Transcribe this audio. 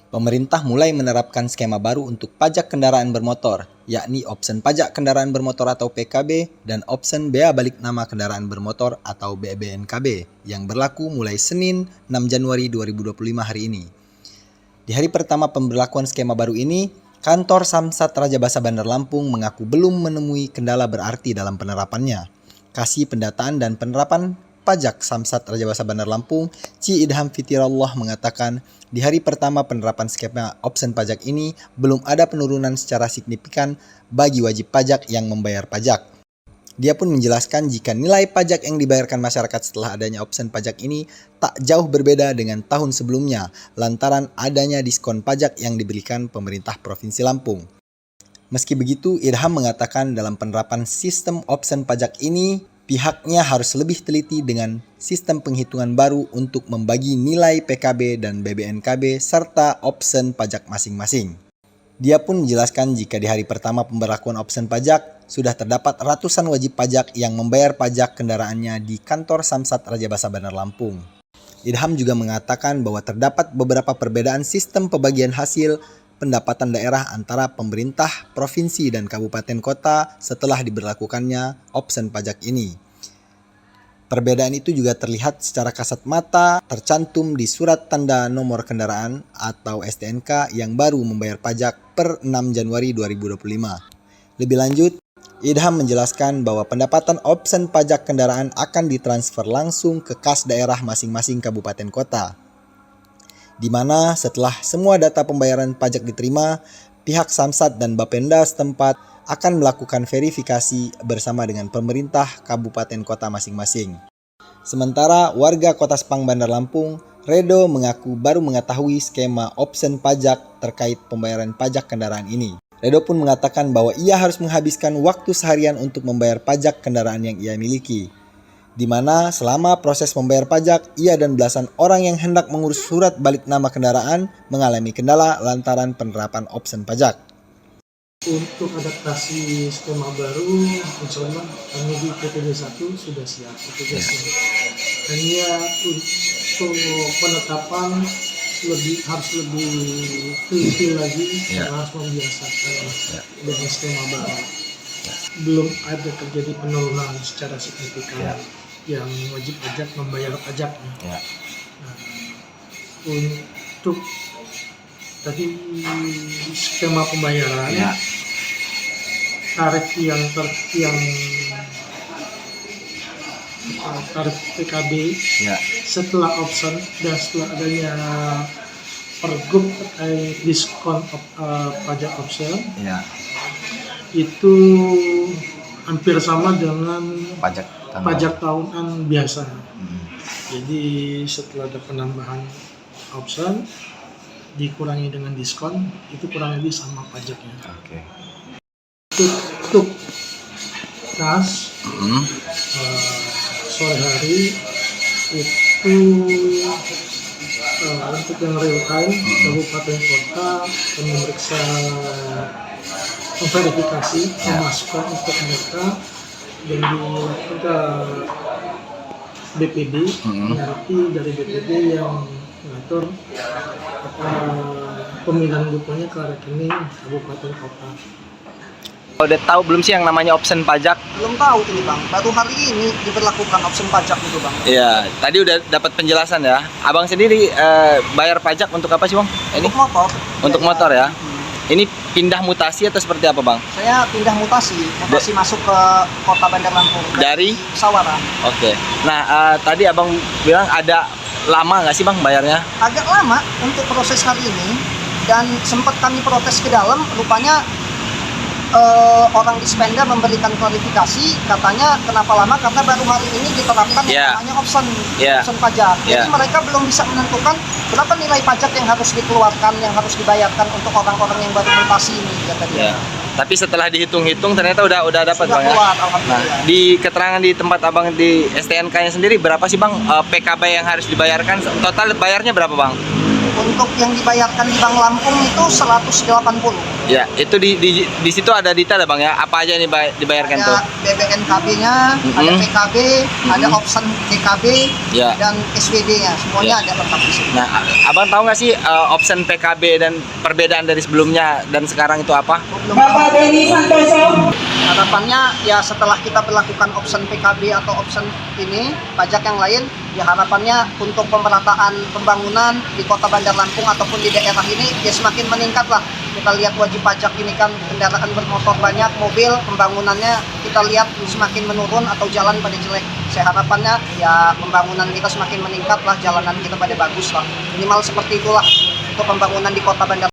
Pemerintah mulai menerapkan skema baru untuk pajak kendaraan bermotor, yakni opsen pajak kendaraan bermotor atau PKB dan opsen bea balik nama kendaraan bermotor atau BBNKB yang berlaku mulai Senin 6 Januari 2025 hari ini. Di hari pertama pemberlakuan skema baru ini, kantor Samsat Rajabasa Bandar Lampung mengaku belum menemui kendala berarti dalam penerapannya. Kasih Pendataan dan Penerapan Pajak Samsat Rajabasa Bandar Lampung, Ci Idham Fitrullah mengatakan, di hari pertama penerapan skema opsen pajak ini belum ada penurunan secara signifikan bagi wajib pajak yang membayar pajak. Dia pun menjelaskan jika nilai pajak yang dibayarkan masyarakat setelah adanya opsen pajak ini tak jauh berbeda dengan tahun sebelumnya lantaran adanya diskon pajak yang diberikan pemerintah Provinsi Lampung. Meski begitu, Idham mengatakan dalam penerapan sistem opsen pajak ini, pihaknya harus lebih teliti dengan sistem penghitungan baru untuk membagi nilai PKB dan BBNKB serta opsen pajak masing-masing. Dia pun menjelaskan jika di hari pertama pemberlakuan opsen pajak, sudah terdapat ratusan wajib pajak yang membayar pajak kendaraannya di kantor Samsat Rajabasa Bandar Lampung. Idham juga mengatakan bahwa terdapat beberapa perbedaan sistem pembagian hasil pendapatan daerah antara pemerintah, provinsi, dan kabupaten kota setelah diberlakukannya opsen pajak ini. Perbedaan itu juga terlihat secara kasat mata tercantum di surat tanda nomor kendaraan atau STNK yang baru membayar pajak per 6 Januari 2025. Lebih lanjut, Idham menjelaskan bahwa pendapatan opsen pajak kendaraan akan ditransfer langsung ke kas daerah masing-masing kabupaten kota, di mana setelah semua data pembayaran pajak diterima, pihak Samsat dan Bapenda setempat akan melakukan verifikasi bersama dengan pemerintah kabupaten kota masing-masing. Sementara warga Kota Sepang Bandar Lampung, Redo mengaku baru mengetahui skema opsen pajak terkait pembayaran pajak kendaraan ini. Redo pun mengatakan bahwa ia harus menghabiskan waktu seharian untuk membayar pajak kendaraan yang ia miliki, di mana selama proses membayar pajak, ia dan belasan orang yang hendak mengurus surat balik nama kendaraan mengalami kendala lantaran penerapan opsen pajak. Untuk adaptasi skema baru, insya Allah kami di PPD 1 sudah siap petugasnya. Hanya untuk penetapan harus lebih teliti lagi, harus membiasakan dengan skema baru. Belum ada terjadi penurunan secara signifikan yang wajib pajak membayar pajaknya. Nah, untuk tadi skema pembayaran, tarif tarif PKB setelah option dan setelah adanya pergub terkait diskon pajak option, itu hampir sama dengan pajak tahunan biasa. Jadi setelah ada penambahan option dikurangi dengan diskon, itu kurang lebih sama pajaknya. Untuk kas sore hari itu untuk yang real time, kabupaten kota memeriksa memverifikasi memasukkan untuk mereka dan dilakukan BPD, berarti dari BPD yang mengatur pemindahan rupanya ke rekening kabupaten kota. Udah tahu belum sih yang namanya opsen pajak? Belum tahu ini Bang, baru hari ini diberlakukan opsen pajak itu Bang. Iya, tadi udah dapat penjelasan ya. Abang sendiri bayar pajak untuk apa sih Bang? Untuk motor. Untuk motor ya? Ini pindah mutasi atau seperti apa Bang? Saya pindah mutasi masuk ke kota Bandar Lampung. Dari? Sawara. Oke. Nah, tadi Abang bilang ada lama nggak sih Bang bayarnya? Agak lama untuk proses hari ini dan sempat kami protes ke dalam, rupanya orang di Spenda memberikan klarifikasi, katanya kenapa lama karena baru hari ini diterapkan namanya option pajak. Jadi mereka belum bisa menentukan berapa nilai pajak yang harus dikeluarkan, yang harus dibayarkan untuk orang-orang yang baru mutasi ini, kata dia. Tapi setelah dihitung-hitung ternyata udah dapat Bang ya. Nah, di keterangan di tempat Abang di STNK-nya sendiri berapa sih Bang PKB yang harus dibayarkan? Total bayarnya berapa Bang? Untuk yang dibayarkan di Bank Lampung itu 180. Ya, itu di situ ada detail ya Bang ya. Apa aja nih dibayarkan tuh? Ada BBNKB-nya, ada PKB, ada option PKB, Ya. dan SWB-nya. Semuanya ada lengkap di sini. Nah, Abang tahu nggak sih option PKB dan perbedaan dari sebelumnya dan sekarang itu apa? Bapak Beni Santoso. Harapannya ya setelah kita berlakukan option PKB atau option ini pajak yang lain, ya harapannya untuk pemerataan pembangunan di Kota Bandar Lampung ataupun di daerah ini ya semakin meningkat lah. Kita lihat wajib pajak ini kan kendaraan bermotor banyak, mobil pembangunannya kita lihat semakin menurun atau jalan pada jelek. Saya harapannya ya pembangunan kita semakin meningkat lah, jalanan kita pada bagus lah. Minimal seperti itulah untuk pembangunan di Kota Bandar.